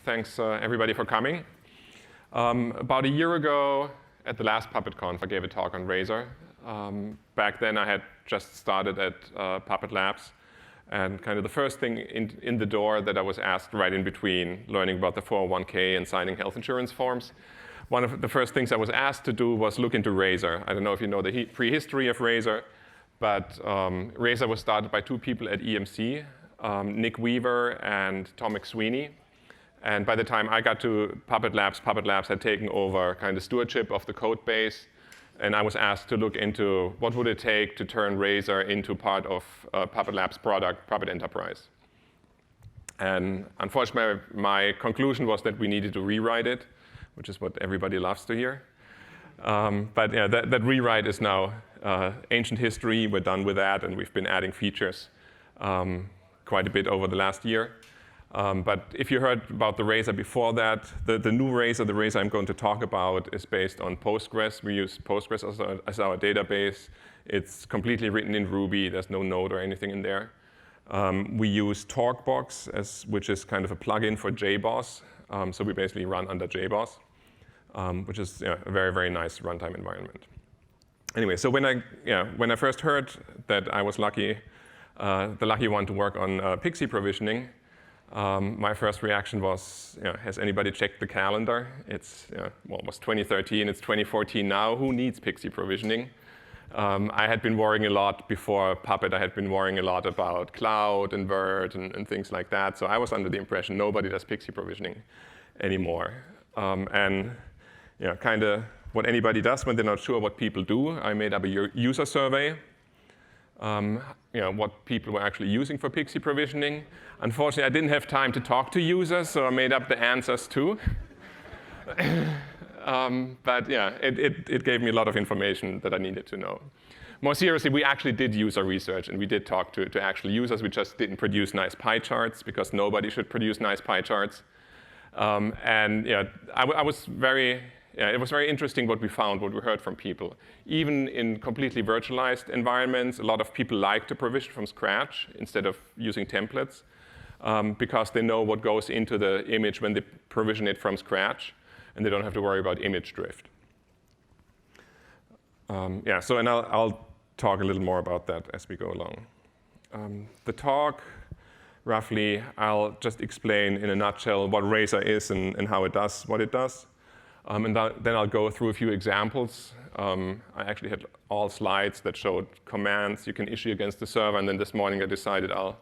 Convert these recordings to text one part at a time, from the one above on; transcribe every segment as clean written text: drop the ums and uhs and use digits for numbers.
Thanks, everybody, for coming. About a year ago, at the last PuppetConf, I gave a talk on Razer. Back then, I had just started at Puppet Labs. And kind of the first thing in the door that I was asked right in between learning about the 401k and signing health insurance forms, one of the first things I was asked to do was look into Razer. I don't know if you know the prehistory of Razer, but Razer was started by two people at EMC, Nick Weaver and Tom McSweeney. And by the time I got to Puppet Labs had taken over kind of stewardship of the code base. And I was asked to look into what would it take to turn Razer into part of Puppet Labs' product, Puppet Enterprise. And unfortunately, my conclusion was that we needed to rewrite it, which is what everybody loves to hear. But yeah, that rewrite is now ancient history. We're done with that, and we've been adding features quite a bit over the last year. But if you heard about the Razer before that, the new Razer, the Razer I'm going to talk about, is based on Postgres. We use Postgres as our database. It's completely written in Ruby. There's no Node or anything in there. We use Toolbox, which is kind of a plugin for JBoss. So we basically run under JBoss, which is a very, very nice runtime environment. Anyway, so when I first heard that I was the lucky one to work on PXE provisioning, my first reaction was, has anybody checked the calendar? It's, well, it was 2013, it's 2014 now. Who needs PXE provisioning? I had been worrying a lot before Puppet. I had been worrying a lot about cloud and Vert and things like that. So I was under the impression nobody does PXE provisioning anymore. And kind of what anybody does when they're not sure what people do. I made up a user survey. What people were actually using for PXE provisioning. Unfortunately, I didn't have time to talk to users, so I made up the answers too. But yeah, it gave me a lot of information that I needed to know. More seriously, we actually did user research, and we did talk to actual users. We just didn't produce nice pie charts, because nobody should produce nice pie charts. It was very interesting what we found, what we heard from people. Even in completely virtualized environments, a lot of people like to provision from scratch instead of using templates, because they know what goes into the image when they provision it from scratch, and they don't have to worry about image drift. And I'll talk a little more about that as we go along. The talk, roughly, I'll just explain in a nutshell what Razer is and how it does what it does. And then I'll go through a few examples. I actually had all slides that showed commands you can issue against the server. And then this morning, I decided I'll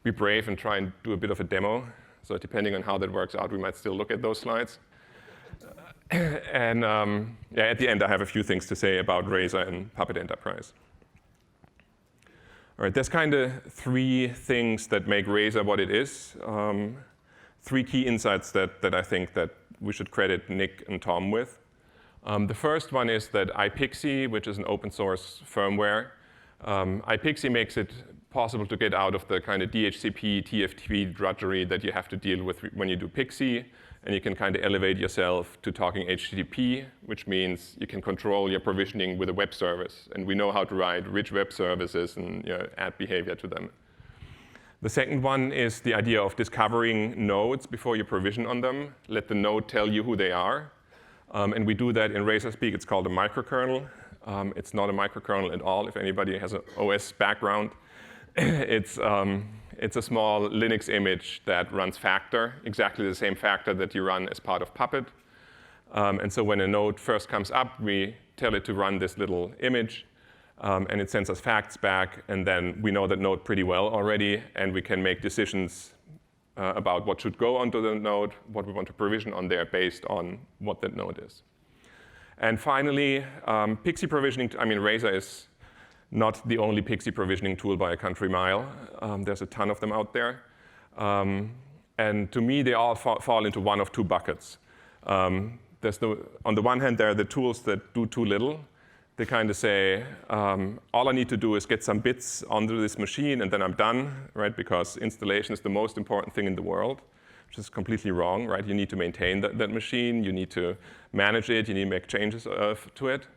be brave and try and do a bit of a demo. So depending on how that works out, we might still look at those slides. And at the end, I have a few things to say about Razer and Puppet Enterprise. All right, there's kind of three things that make Razer what it is. Three key insights that I think that we should credit Nick and Tom with. The first one is that iPXE, which is an open source firmware, iPXE makes it possible to get out of the kind of DHCP, TFTP drudgery that you have to deal with when you do PXE, and you can kind of elevate yourself to talking HTTP, which means you can control your provisioning with a web service. And we know how to write rich web services and add behavior to them. The second one is the idea of discovering nodes before you provision on them. Let the node tell you who they are. And we do that in Razer speak. It's called a microkernel. It's not a microkernel at all, if anybody has an OS background. It's a small Linux image that runs factor, exactly the same factor that you run as part of Puppet. And so when a node first comes up, we tell it to run this little image. And it sends us facts back, and then we know that node pretty well already, and we can make decisions about what should go onto the node, what we want to provision on there based on what that node is. And finally, PXE provisioning. Razer is not the only PXE provisioning tool by a country mile. There's a ton of them out there. And to me, they all fall into one of two buckets. On the one hand, there are the tools that do too little. They kind of say, all I need to do is get some bits onto this machine, and then I'm done, right? Because installation is the most important thing in the world, which is completely wrong, right? You need to maintain that machine. You need to manage it. You need to make changes to it.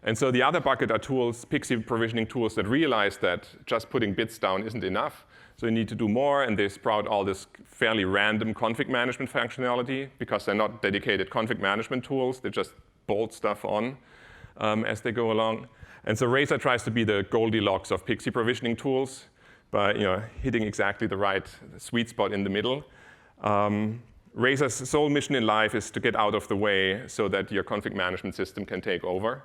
And so the other bucket are tools, PXE provisioning tools that realize that just putting bits down isn't enough. So you need to do more, and they sprout all this fairly random config management functionality because they're not dedicated config management tools. They just bolt stuff on as they go along. And so Razer tries to be the Goldilocks of PXE provisioning tools by hitting exactly the right sweet spot in the middle. Razer's sole mission in life is to get out of the way so that your config management system can take over.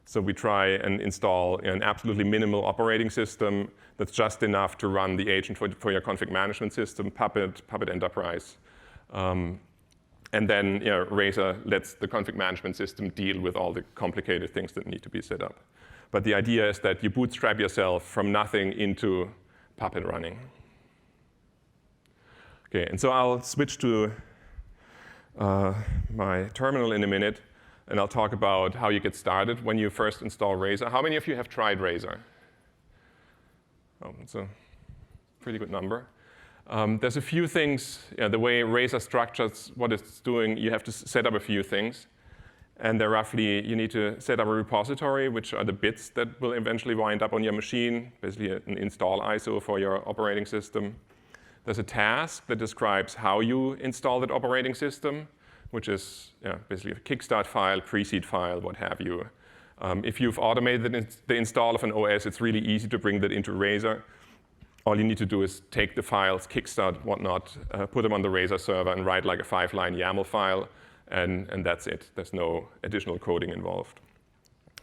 So we try and install an absolutely minimal operating system that's just enough to run the agent for your config management system, Puppet Enterprise. And then Razer lets the config management system deal with all the complicated things that need to be set up. But the idea is that you bootstrap yourself from nothing into Puppet running. Okay, and so I'll switch to my terminal in a minute. And I'll talk about how you get started when you first install Razer. How many of you have tried Razer? Oh, that's a pretty good number. There's a few things, the way Razer structures what it's doing, you have to set up a few things. And they're roughly, you need to set up a repository, which are the bits that will eventually wind up on your machine, basically an install ISO for your operating system. There's a task that describes how you install that operating system, which is basically a kickstart file, preseed file, what have you. If you've automated the install of an OS, it's really easy to bring that into Razer. All you need to do is take the files, kickstart, whatnot, put them on the Razer server, and write like a 5-line YAML file, and that's it. There's no additional coding involved.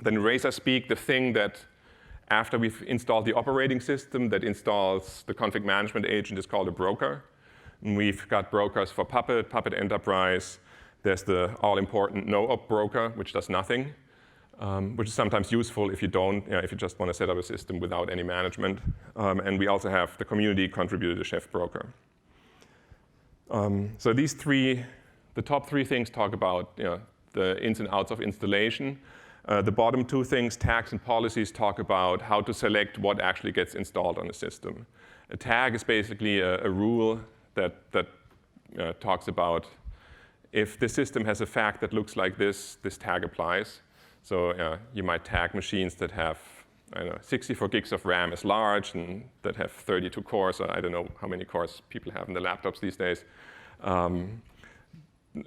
Then Razer speak, the thing that after we've installed the operating system that installs the config management agent is called a broker. And we've got brokers for Puppet, Puppet Enterprise. There's the all-important no-op broker, which does nothing, which is sometimes useful if you if you just want to set up a system without any management. And we also have the community-contributed chef broker. So these the top three things talk about the ins and outs of installation. The bottom two things, tags and policies, talk about how to select what actually gets installed on a system. A tag is basically a rule that talks about if the system has a fact that looks like this tag applies. So you might tag machines that have 64 gigs of RAM as large and that have 32 cores, or I don't know how many cores people have in the laptops these days.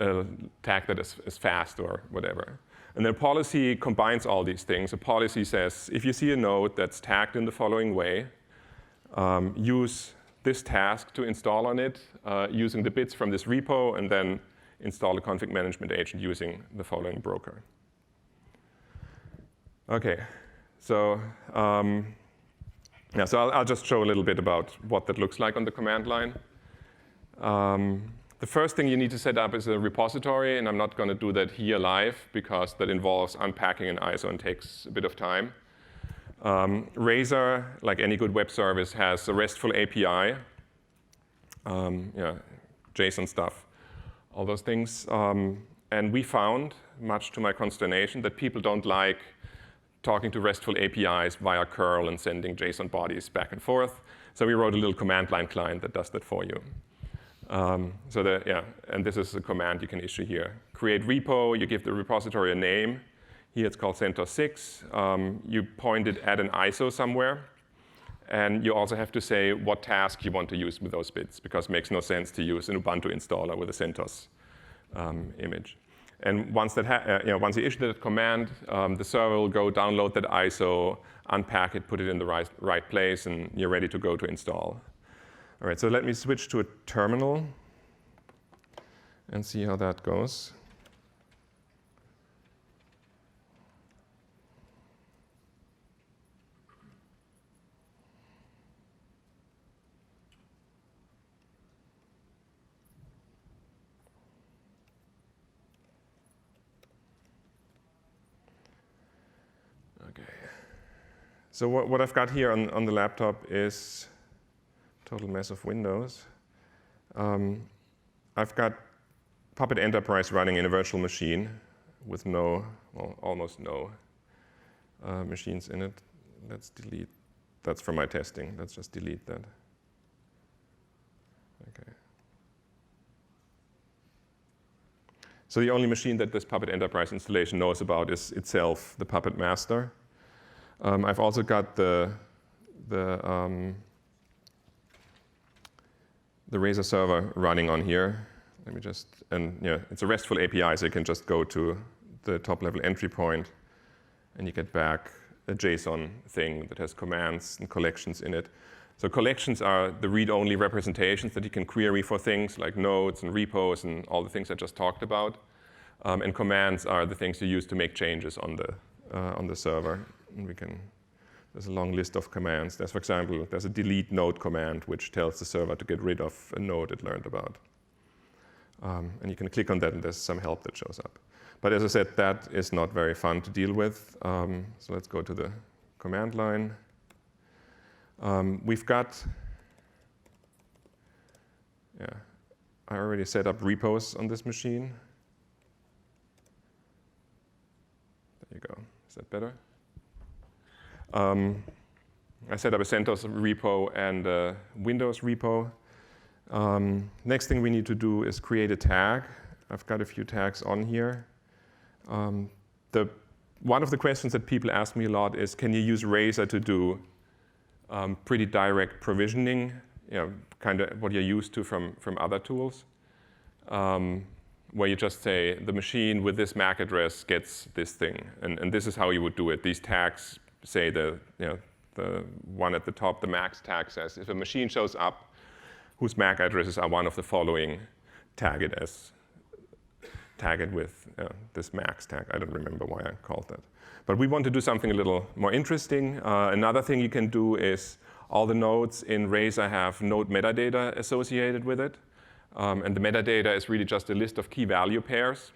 A tag that is fast or whatever. And then policy combines all these things. A policy says, if you see a node that's tagged in the following way, use this task to install on it using the bits from this repo, and then install a config management agent using the following broker. OK, so so I'll just show a little bit about what that looks like on the command line. The first thing you need to set up is a repository, and I'm not going to do that here live because that involves unpacking an ISO and takes a bit of time. Razer, like any good web service, has a RESTful API, JSON stuff, all those things. And we found, much to my consternation, that people don't like talking to RESTful APIs via curl and sending JSON bodies back and forth. So we wrote a little command line client that does that for you. And this is a command you can issue here. Create repo, you give the repository a name. Here it's called CentOS6. You point it at an ISO somewhere. And you also have to say what task you want to use with those bits, because it makes no sense to use an Ubuntu installer with a CentOS image. And once once you issue that command, the server will go download that ISO, unpack it, put it in the right place, and you're ready to go to install. All right, so let me switch to a terminal and see how that goes. Okay. So what I've got here on the laptop is total mess of windows. I've got Puppet Enterprise running in a virtual machine with almost no machines in it. Let's delete. That's from my testing. Let's just delete that. Okay. So the only machine that this Puppet Enterprise installation knows about is itself the Puppet Master. I've also got the Razer server running on here. Let me just, and yeah, it's a RESTful API, so you can just go to the top-level entry point, and you get back a JSON thing that has commands and collections in it. So collections are the read-only representations that you can query for things like nodes and repos and all the things I just talked about. And commands are the things you use to make changes on the server. And there's a long list of commands. There's, for example, there's a delete node command which tells the server to get rid of a node it learned about. And you can click on that, and there's some help that shows up. But as I said, that is not very fun to deal with. So let's go to the command line. We've got, I already set up repos on this machine. There you go. Is that better? I set up a CentOS repo and a Windows repo. Next thing we need to do is create a tag. I've got a few tags on here. One of the questions that people ask me a lot is, can you use Razer to do pretty direct provisioning, kind of what you're used to from other tools, where you just say the machine with this MAC address gets this thing, and this is how you would do it. These tags say the one at the top, the MAC tag says if a machine shows up whose MAC addresses are one of the following, tag it with this MAC tag. I don't remember why I called that. But we want to do something a little more interesting. Another thing you can do is all the nodes in Razer have node metadata associated with it. And the metadata is really just a list of key value pairs.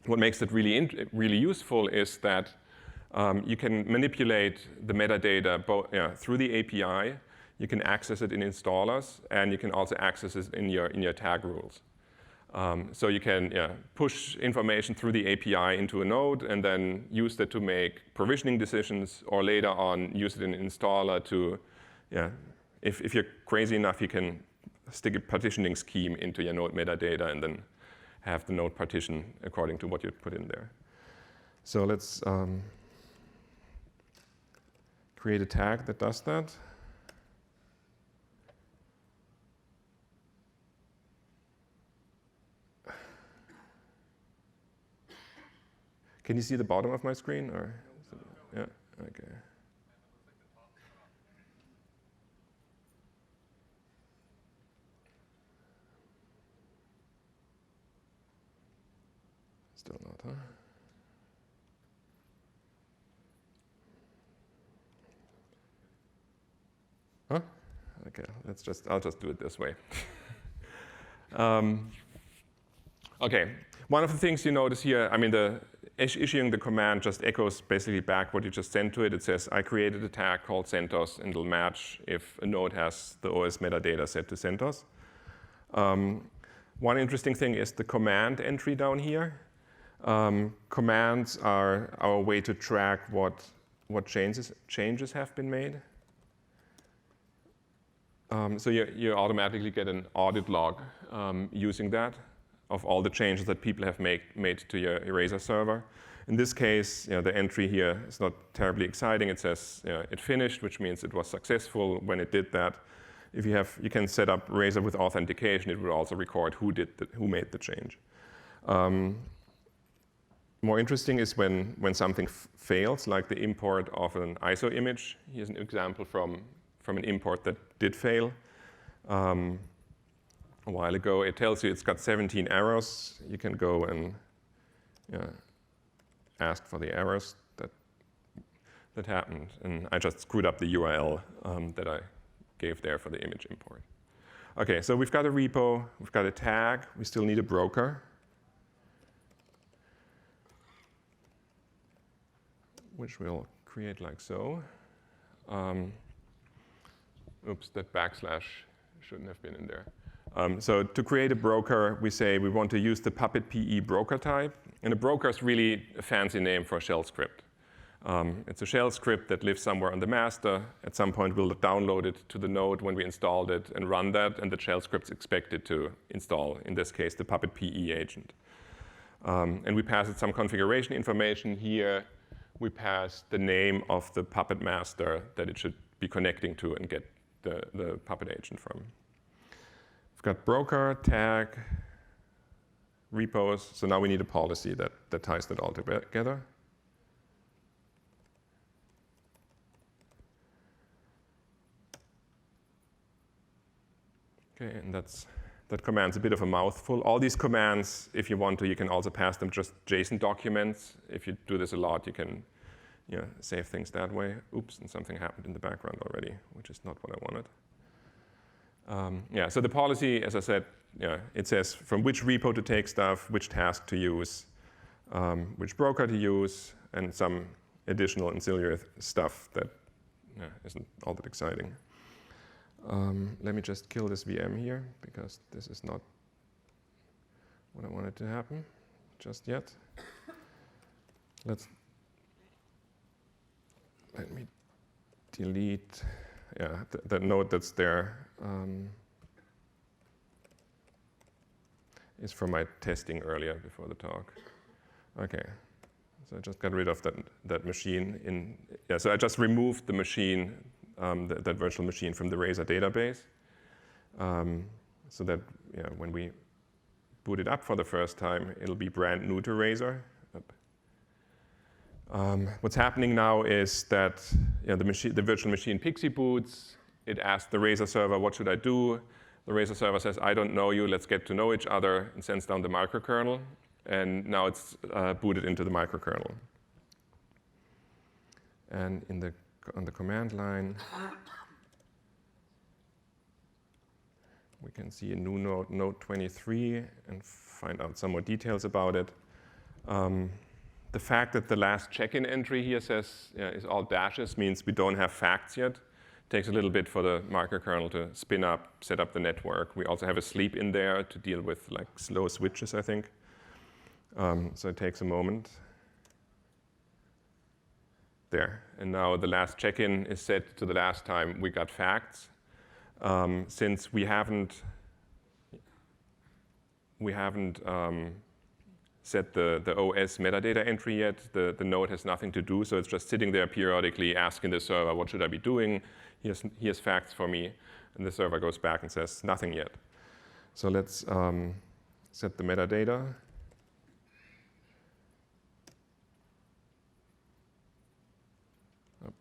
What makes it really useful is that you can manipulate the metadata through the API. You can access it in installers, and you can also access it in your tag rules. So you can push information through the API into a node and then use that to make provisioning decisions, or later on use it in an installer to, if you're crazy enough, you can stick a partitioning scheme into your node metadata and then have the node partition according to what you put in there. So let's create a tag that does that. Can you see the bottom of my screen? Or yeah, okay. Still not, huh? Huh? Okay, I'll just do it this way. Okay, one of the things you notice here, issuing the command just echoes basically back what you just sent to it. It says, I created a tag called CentOS, and it'll match if a node has the OS metadata set to CentOS. One interesting thing is the command entry down here. Commands are our way to track what changes have been made. So you automatically get an audit log using that of all the changes that people have made to your Razer server. In this case, the entry here is not terribly exciting. It says it finished, which means it was successful when it did that. If you can set up Razer with authentication, it will also record who made the change. More interesting is when something fails, like the import of an ISO image. Here's an example from an import that did fail. A while ago, it tells you it's got 17 errors. You can go and ask for the errors that happened. And I just screwed up the URL that I gave there for the image import. OK, so we've got a repo. We've got a tag. We still need a broker, which we'll create like so. Oops, that backslash shouldn't have been in there. So to create a broker, we say we want to use the Puppet PE broker type. And a broker is really a fancy name for a shell script. It's a shell script that lives somewhere on the master. At some point, we'll download it to the node when we installed it and run that. And the shell script's expected to install, in this case, the Puppet PE agent. And we pass it some configuration information here. We pass the name of the Puppet master that it should be connecting to and get the Puppet agent from. We've got broker, tag, repost. So now we need a policy that ties that all together. Okay, and that command's a bit of a mouthful. All these commands, if you want to, you can also pass them just JSON documents. If you do this a lot, you can save things that way. Oops, and something happened in the background already, which is not what I wanted. So the policy, as I said, it says from which repo to take stuff, which task to use, which broker to use, and some additional ancillary stuff that isn't all that exciting. Let me just kill this VM here, because this is not what I wanted to happen just yet. Let me delete that node that's there. Is from my testing earlier before the talk. Okay, so I just got rid of that machine. So I just removed the machine, that virtual machine from the Razer database, so that when we boot it up for the first time, it'll be brand new to Razer. What's happening now is that the virtual machine PXE boots. It asks the Razer server, what should I do? The Razer server says, I don't know you, let's get to know each other, and sends down the microkernel. And now it's booted into the microkernel. And on the command line, we can see a new node, node 23, and find out some more details about it. The fact that the last check-in entry here says is all dashes means we don't have facts yet. Takes a little bit for the microkernel to spin up, set up the network. We also have a sleep in there to deal with slow switches, I think. So it takes a moment. There, and now the last check-in is set to the last time we got facts. Since we haven't set the OS metadata entry yet, the node has nothing to do, so it's just sitting there periodically asking the server, what should I be doing? Here's facts for me. And the server goes back and says, nothing yet. So let's set the metadata. Up.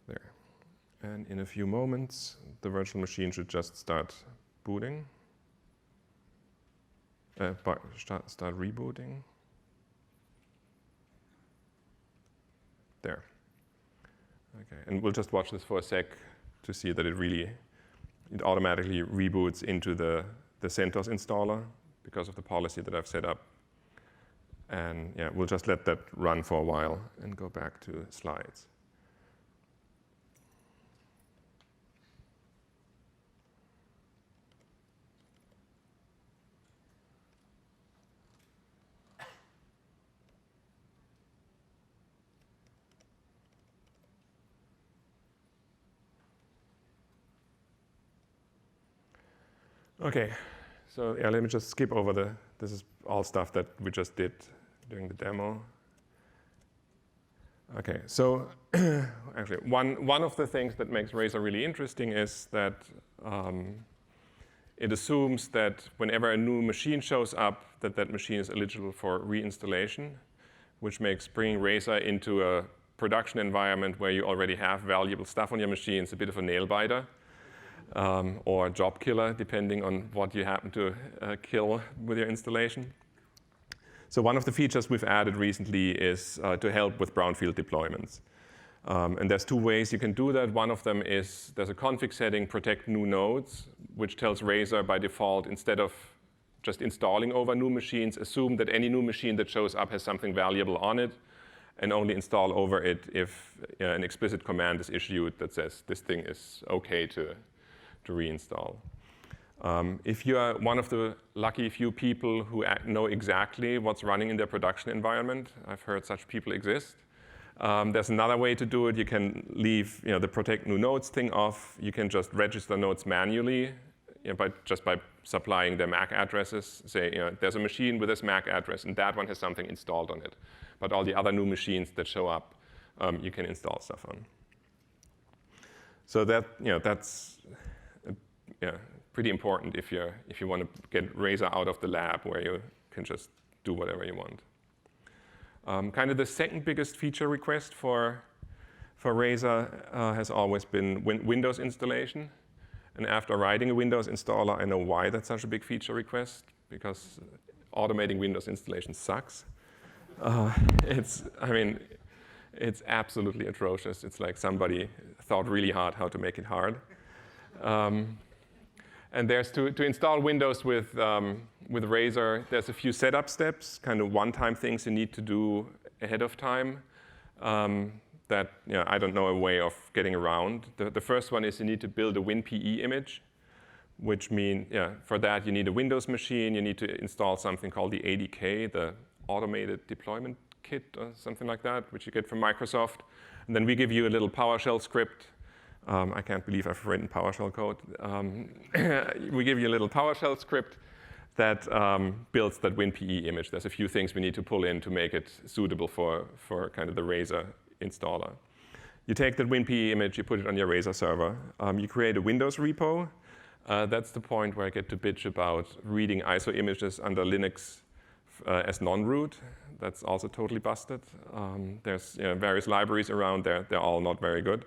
There. And in a few moments, the virtual machine should just start booting. Start rebooting. There. Okay, and we'll just watch this for a sec to see that it automatically reboots into the CentOS installer because of the policy that I've set up. And we'll just let that run for a while and go back to slides. Okay, so let me just skip over this is all stuff that we just did during the demo. Okay, so actually one of the things that makes Razer really interesting is that it assumes that whenever a new machine shows up, that machine is eligible for reinstallation, which makes bringing Razer into a production environment where you already have valuable stuff on your machines a bit of a nail biter. Or job killer, depending on what you happen to kill with your installation. So one of the features we've added recently is to help with brownfield deployments. And there's two ways you can do that. One of them is there's a config setting, protect new nodes, which tells Razer by default, instead of just installing over new machines, assume that any new machine that shows up has something valuable on it, and only install over it if an explicit command is issued that says this thing is OK to reinstall. If you are one of the lucky few people who know exactly what's running in their production environment, I've heard such people exist, there's another way to do it. You can leave the protect new nodes thing off. You can just register nodes manually just by supplying their MAC addresses, say, there's a machine with this MAC address, and that one has something installed on it. But all the other new machines that show up, you can install stuff on. So that's pretty important if you want to get Razer out of the lab where you can just do whatever you want. Kind of the second biggest feature request for Razer has always been Windows installation. And after writing a Windows installer, I know why that's such a big feature request, because automating Windows installation sucks. It's absolutely atrocious. It's like somebody thought really hard how to make it hard. And there's to install Windows with Razer, there's a few setup steps, kind of one-time things you need to do ahead of time that I don't know a way of getting around. The first one is you need to build a WinPE image, which means for that you need a Windows machine. You need to install something called the ADK, the Automated Deployment Kit or something like that, which you get from Microsoft. And then we give you a little PowerShell script. I can't believe I've written PowerShell code. We give you a little PowerShell script that builds that WinPE image. There's a few things we need to pull in to make it suitable for kind of the Razer installer. You take that WinPE image, you put it on your Razer server. You create a Windows repo. That's the point where I get to bitch about reading ISO images under Linux as non-root. That's also totally busted. There's various libraries around there. They're all not very good.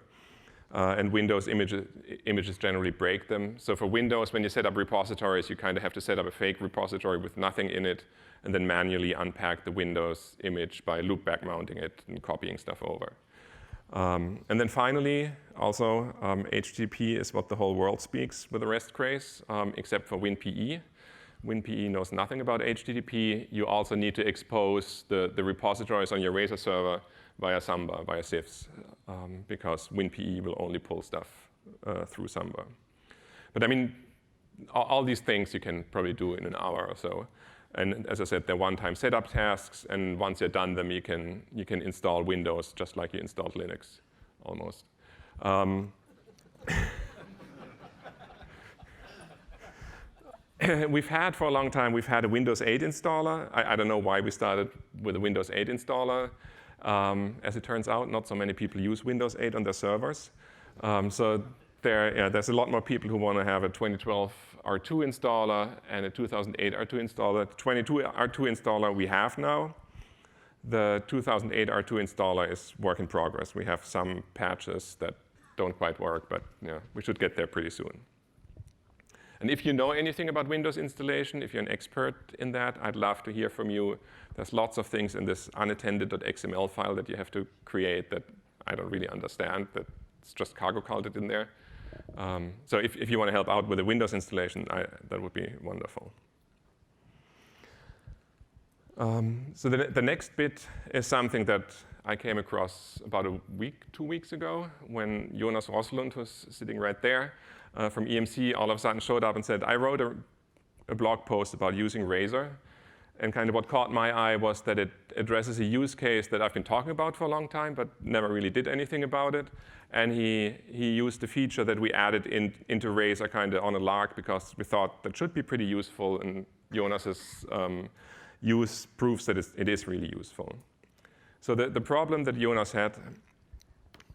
And Windows images generally break them. So for Windows, when you set up repositories, you kind of have to set up a fake repository with nothing in it, and then manually unpack the Windows image by loopback mounting it and copying stuff over. And then finally, also, HTTP is what the whole world speaks with the REST craze, except for WinPE. WinPE knows nothing about HTTP. You also need to expose the repositories on your Razer server via Samba, via CIFS, because WinPE will only pull stuff through Samba. But I mean, all these things you can probably do in an hour or so. And as I said, they're one-time setup tasks, and once you're done them, you can install Windows just like you installed Linux, almost. We've had for a long time, we've had a Windows 8 installer. I don't know why we started with a Windows 8 installer. As it turns out, not so many people use Windows 8 on their servers. So there's a lot more people who want to have a 2012 R2 installer and a 2008 R2 installer. The 22 R2 installer we have now. The 2008 R2 installer is work in progress. We have some patches that don't quite work, but we should get there pretty soon. And if you know anything about Windows installation, if you're an expert in that, I'd love to hear from you. There's lots of things in this unattended.xml file that you have to create that I don't really understand, that it's just cargo culted in there. So if you want to help out with the Windows installation, that would be wonderful. So the next bit is something that I came across about a week, 2 weeks ago, when Jonas Roslund, who's sitting right there, from EMC, all of a sudden showed up and said, I wrote a blog post about using Razer. And kind of what caught my eye was that it addresses a use case that I've been talking about for a long time, but never really did anything about it. And he used the feature that we added into Razer kind of on a lark, because we thought that should be pretty useful. And Jonas's use proves that it is really useful. So the problem that Jonas had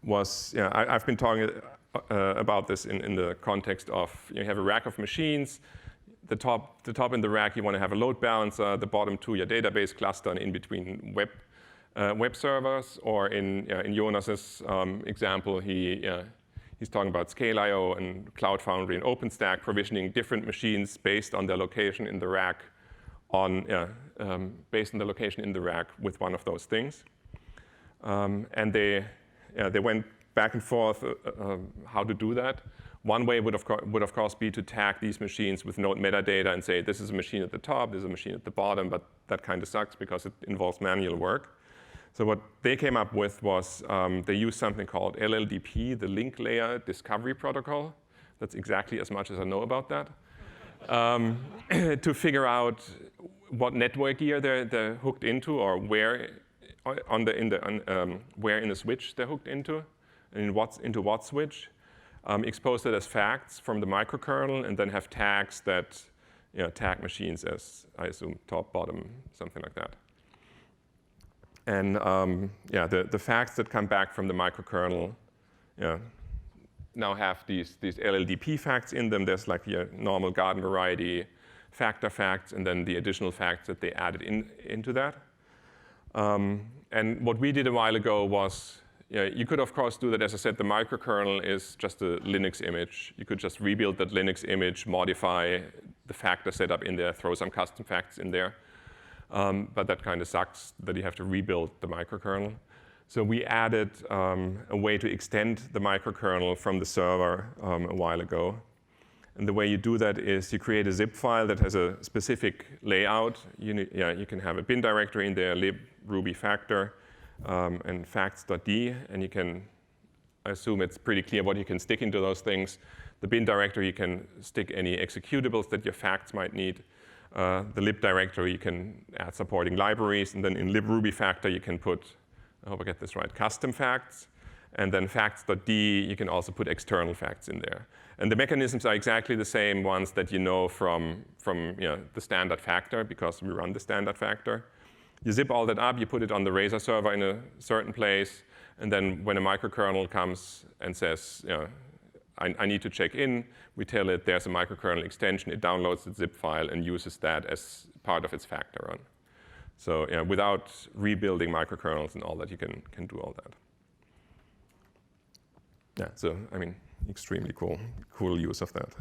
was, I've been talking about this in the context of you have a rack of machines. The top in the rack, you want to have a load balancer. The bottom two, your database cluster, and in between web servers. Or in Jonas's example, he's talking about Scale.io and Cloud Foundry and OpenStack, provisioning different machines based on their location in the rack based on the location in the rack with one of those things. And they went back and forth how to do that. One way would of course be to tag these machines with node metadata and say this is a machine at the top, this is a machine at the bottom, but that kind of sucks because it involves manual work. So what they came up with was they used something called LLDP, the Link Layer Discovery Protocol. That's exactly as much as I know about that. To figure out what network gear they're hooked into, or where in the switch they're hooked into, and into what switch. expose it as facts from the microkernel, and then have tags that tag machines as, I assume, top, bottom, something like that. And the facts that come back from the microkernel now have these LLDP facts in them. There's like your normal garden variety factor facts, and then the additional facts that they added into that. And what we did a while ago was, you could, of course, do that. As I said, the microkernel is just a Linux image. You could just rebuild that Linux image, modify the factor setup in there, throw some custom facts in there. But that kind of sucks that you have to rebuild the microkernel. So we added a way to extend the microkernel from the server a while ago. And the way you do that is you create a zip file that has a specific layout. You can have a bin directory in there, lib ruby factor, and facts.d. And you can, I assume it's pretty clear what you can stick into those things. The bin directory, you can stick any executables that your facts might need. The lib directory, you can add supporting libraries. And then in lib ruby factor, you can put, I hope I get this right, custom facts. And then facts.d, you can also put external facts in there. And the mechanisms are exactly the same ones that you know from the standard factor, because we run the standard factor. You zip all that up, you put it on the Razer server in a certain place, and then when a microkernel comes and says, I need to check in, we tell it there's a microkernel extension, it downloads the zip file and uses that as part of its factor run. So without rebuilding microkernels and all that, you can do all that. Yeah, so I mean, extremely cool use of that.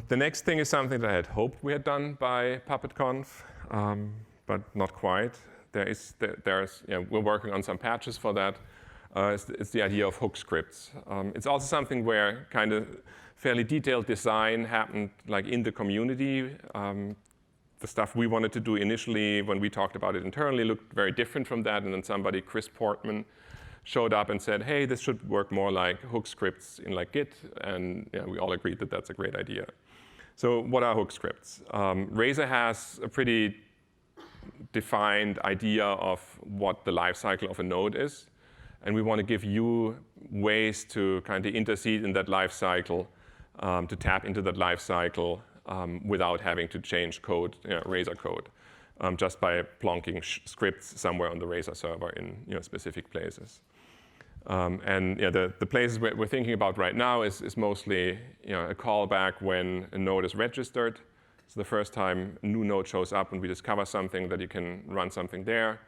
The next thing is something that I had hoped we had done by PuppetConf, but not quite. We're working on some patches for that. It's the idea of hook scripts. It's also something where kind of fairly detailed design happened like in the community. The stuff we wanted to do initially when we talked about it internally looked very different from that, and then somebody, Chris Portman, showed up and said, hey, this should work more like hook scripts in like Git, and we all agreed that that's a great idea. So what are hook scripts? Razer has a pretty defined idea of what the lifecycle of a node is, and we want to give you ways to kind of intercede in that lifecycle, to tap into that lifecycle without having to change code, Razer code, just by plonking scripts somewhere on the Razer server in specific places. And the places we're thinking about right now is mostly a callback when a node is registered. So the first time a new node shows up and we discover something, that you can run something there.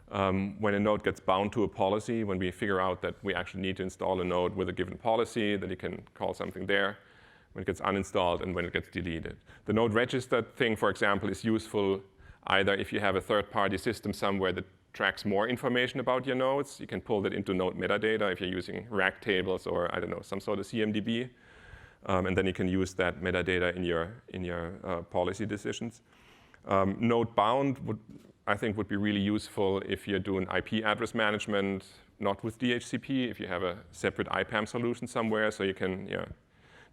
When a node gets bound to a policy, when we figure out that we actually need to install a node with a given policy, that you can call something there. When it gets uninstalled and when it gets deleted. The node registered thing, for example, is useful either if you have a third-party system somewhere that tracks more information about your nodes. You can pull that into node metadata if you're using rack tables or, I don't know, some sort of CMDB. And then you can use that metadata in your policy decisions. Node bound I think would be really useful if you're doing IP address management, not with DHCP, if you have a separate IPAM solution somewhere, so you can,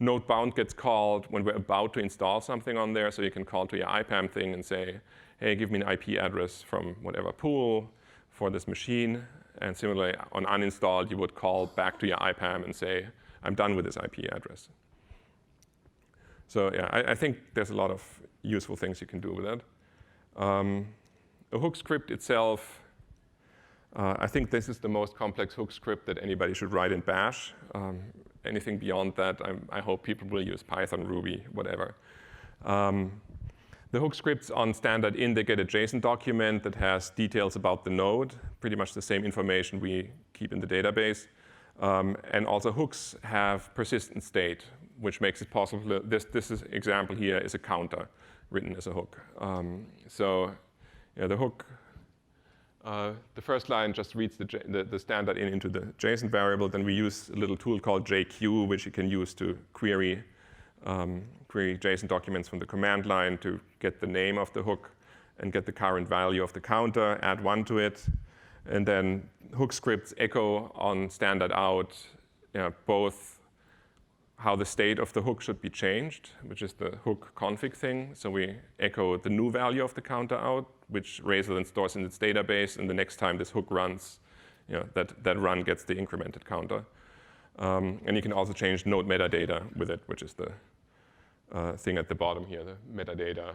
node bound gets called when we're about to install something on there, so you can call to your IPAM thing and say, hey, give me an IP address from whatever pool for this machine. And similarly, on uninstalled, you would call back to your IPAM and say, I'm done with this IP address. So I think there's a lot of useful things you can do with that. A hook script itself, I think this is the most complex hook script that anybody should write in Bash. Anything beyond that, I hope people will use Python, Ruby, whatever. The hook scripts on standard in, they get a JSON document that has details about the node, pretty much the same information we keep in the database. And also hooks have persistent state, which makes it possible. This example here is a counter written as a hook. The hook, the first line just reads the standard in into the JSON variable. Then we use a little tool called JQ, which you can use to query JSON documents from the command line to get the name of the hook and get the current value of the counter, add 1 to it. And then hook scripts echo on standard out both how the state of the hook should be changed, which is the hook config thing. So we echo the new value of the counter out, which Razer then stores in its database. And the next time this hook runs, that run gets the incremented counter. And you can also change node metadata with it, which is the thing at the bottom here, the metadata.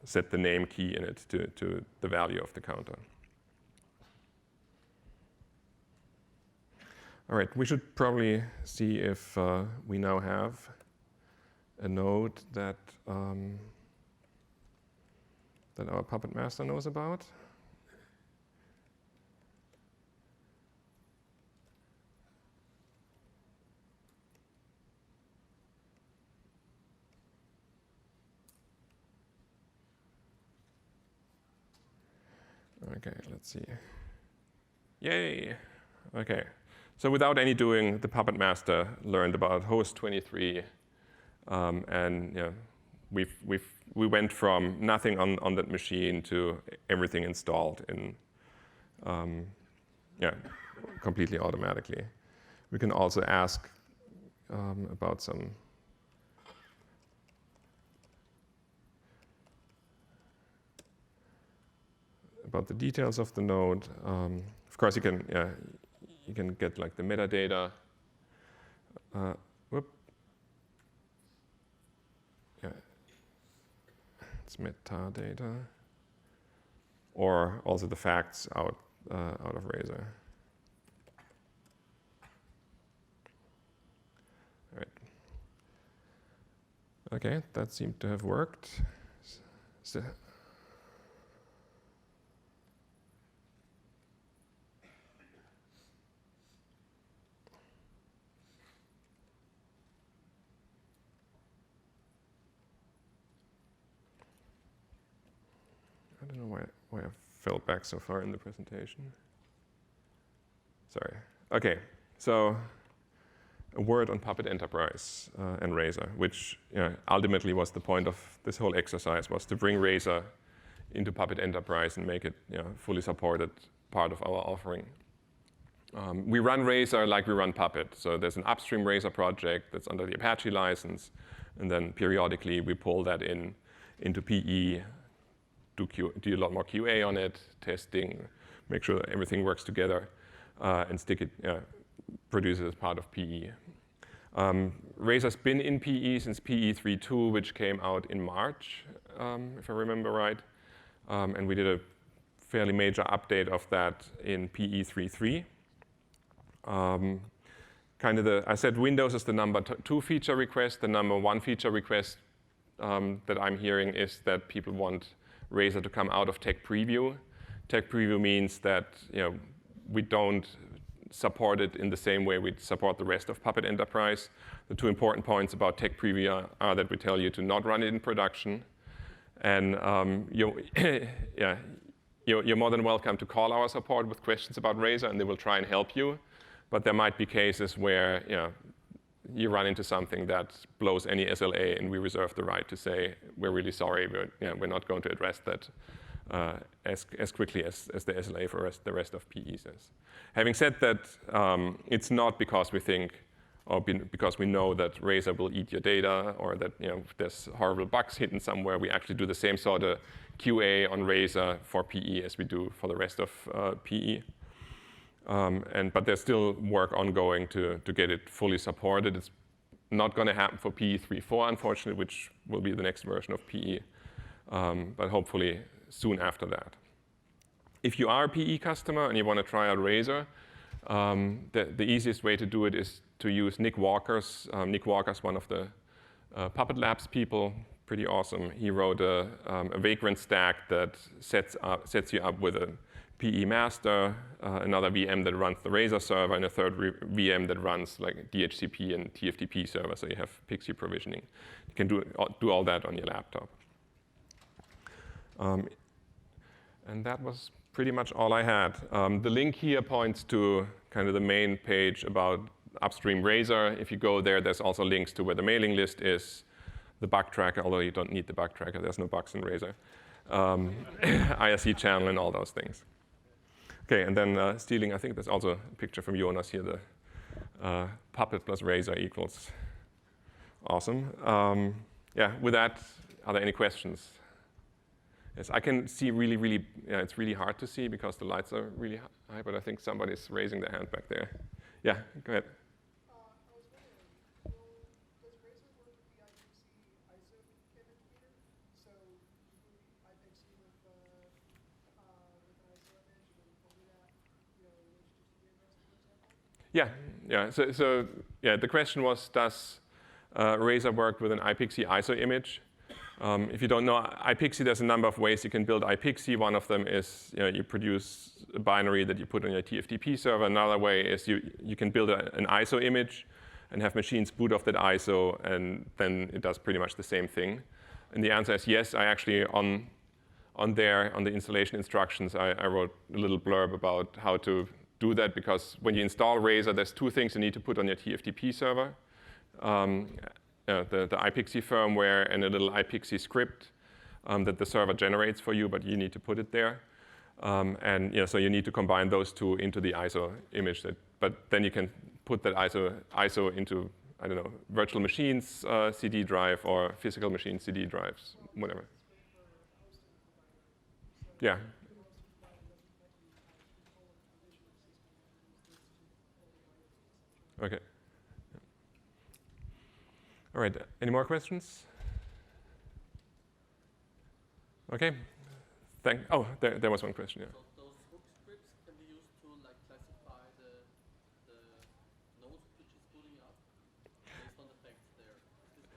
Set the name key in it to the value of the counter. All right, we should probably see if we now have a node that that our Puppet master knows about. Okay, let's see. Yay! Okay, so without any doing, the Puppet master learned about host 23, and we went from nothing on that machine to everything installed in completely automatically. We can also ask about the details of the node. Of course, you can get like the metadata. It's metadata, or also the facts out of Razer. All right. Okay, that seemed to have worked. So, I don't know why I fell back so far in the presentation. Sorry. Okay, so a word on Puppet Enterprise and Razer, which ultimately was the point of this whole exercise, was to bring Razer into Puppet Enterprise and make it fully supported part of our offering. We run Razer like we run Puppet. So there's an upstream Razer project that's under the Apache license, and then periodically we pull that into PE, do a lot more QA on it, testing, make sure that everything works together, and stick it, produce it as part of PE. Razer's been in PE since PE 3.2, which came out in March, if I remember right. And we did a fairly major update of that in PE 3.3. I said Windows is the number 2 feature request. The number 1 feature request that I'm hearing is that people want Razer to come out of Tech Preview. Tech Preview means that we don't support it in the same way we support the rest of Puppet Enterprise. The 2 important points about Tech Preview are that we tell you to not run it in production, and you're more than welcome to call our support with questions about Razer, and they will try and help you. But there might be cases where you run into something that blows any SLA, and we reserve the right to say, we're really sorry, we're not going to address that as quickly as the SLA for the rest of PE says. Having said that, it's not because we think, or because we know that Razer will eat your data, or that there's horrible bugs hidden somewhere. We actually do the same sort of QA on Razer for PE as we do for the rest of PE. But there's still work ongoing to get it fully supported. It's not going to happen for PE 3.4, unfortunately, which will be the next version of PE, but hopefully soon after that. If you are a PE customer and you want to try out Razer, the easiest way to do it is to use Nick Walker's. Nick Walker's one of the Puppet Labs people, pretty awesome. He wrote a Vagrant stack that sets you up with a PE master, another VM that runs the Razer server, and a third VM that runs like DHCP and TFTP server, so you have PXE provisioning. You can do all that on your laptop. And that was pretty much all I had. The link here points to kind of the main page about upstream Razer. If you go there, there's also links to where the mailing list is, the bug tracker, although you don't need the bug tracker. There's no bugs in Razer. IRC channel and all those things. Okay, and then stealing, I think there's also a picture from Jonas here, the Puppet plus Razer equals awesome. With that, are there any questions? Yes, I can see really, it's really hard to see because the lights are really high, but I think somebody's raising their hand back there. Yeah, go ahead. Yeah. So the question was, does Razer work with an iPXE ISO image? If you don't know iPXE, there's a number of ways you can build iPXE. One of them is you produce a binary that you put on your TFTP server. Another way is you can build an ISO image and have machines boot off that ISO, and then it does pretty much the same thing. And the answer is yes. I actually, on the installation instructions, I wrote a little blurb about how to do that, because when you install Razer, there's two things you need to put on your TFTP server. The iPXE firmware and a little iPXE script that the server generates for you, but you need to put it there. So you need to combine those two into the ISO image. But then you can put that ISO into, I don't know, virtual machines CD drive or physical machine CD drives, whatever. Yeah. Okay. All right, any more questions? Okay. There was one question, yeah. So those hook scripts can be used to classify the node which is booting up based on the facts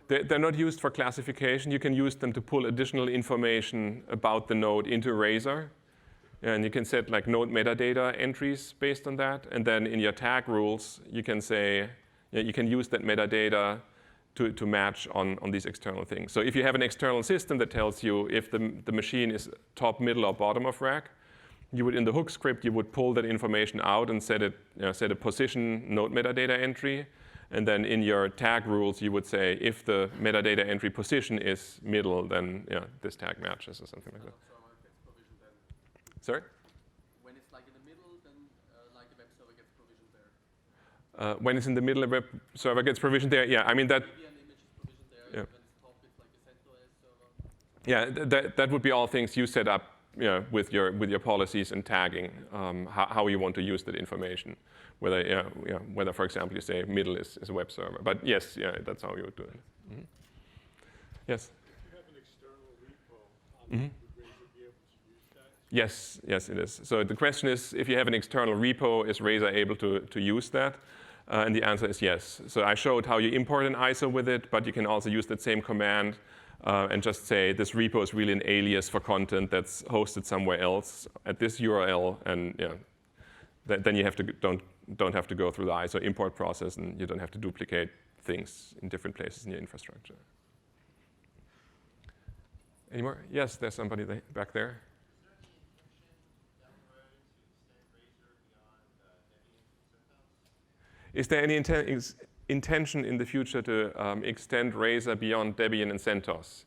there? They're not used for classification. You can use them to pull additional information about the node into Razer. And you can set node metadata entries based on that. And then in your tag rules, you can say, you can use that metadata to match on these external things. So if you have an external system that tells you if the machine is top, middle, or bottom of rack, you would, in the hook script, you would pull that information out and set a position node metadata entry. And then in your tag rules, you would say if the metadata entry position is middle, then this tag matches or something like that. Sorry? When it's in the middle, then the web server gets provisioned there. When it's in the middle, a web server gets provisioned there. Yeah, I mean that. Maybe an image is provisioned there. Yeah. When it's top, it's a CentOS server. Yeah, that would be all things you set up with your policies and tagging, how you want to use that information. Whether for example you say middle is a web server. But yes, that's how you would do it. Mm-hmm. Yes. If you have an external repo, would Razer be able to use that? Yes, it is. So the question is, if you have an external repo, is Razer able to use that? And the answer is yes. So I showed how you import an ISO with it, but you can also use that same command and just say this repo is really an alias for content that's hosted somewhere else at this URL, and then you don't have to go through the ISO import process, and you don't have to duplicate things in different places in your infrastructure. Any more? Yes, there's somebody back there. Is there any intention in the future to extend Razer beyond Debian and CentOS?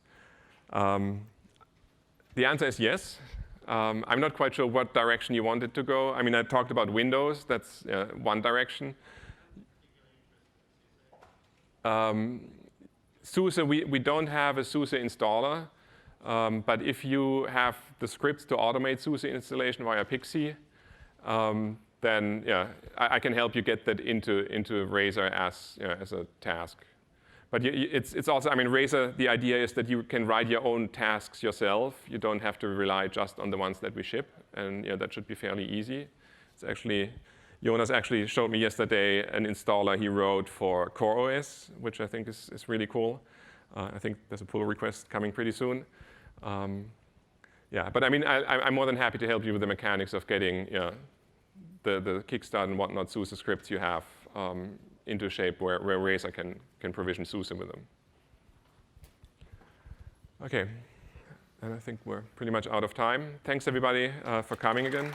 The answer is yes. I'm not quite sure what direction you want it to go. I mean, I talked about Windows. That's one direction. SUSE, we don't have a SUSE installer. But if you have the scripts to automate SUSE installation via PXE, then I can help you get that into Razer as a task. But it's also, I mean, Razer, the idea is that you can write your own tasks yourself. You don't have to rely just on the ones that we ship, and that should be fairly easy. It's actually, Jonas actually showed me yesterday an installer he wrote for CoreOS, which I think is really cool. I think there's a pull request coming pretty soon. But I mean, I'm more than happy to help you with the mechanics of getting the kickstart and whatnot SUSE scripts you have into shape where Razer can provision SUSE with them. Okay, and I think we're pretty much out of time. Thanks everybody for coming again.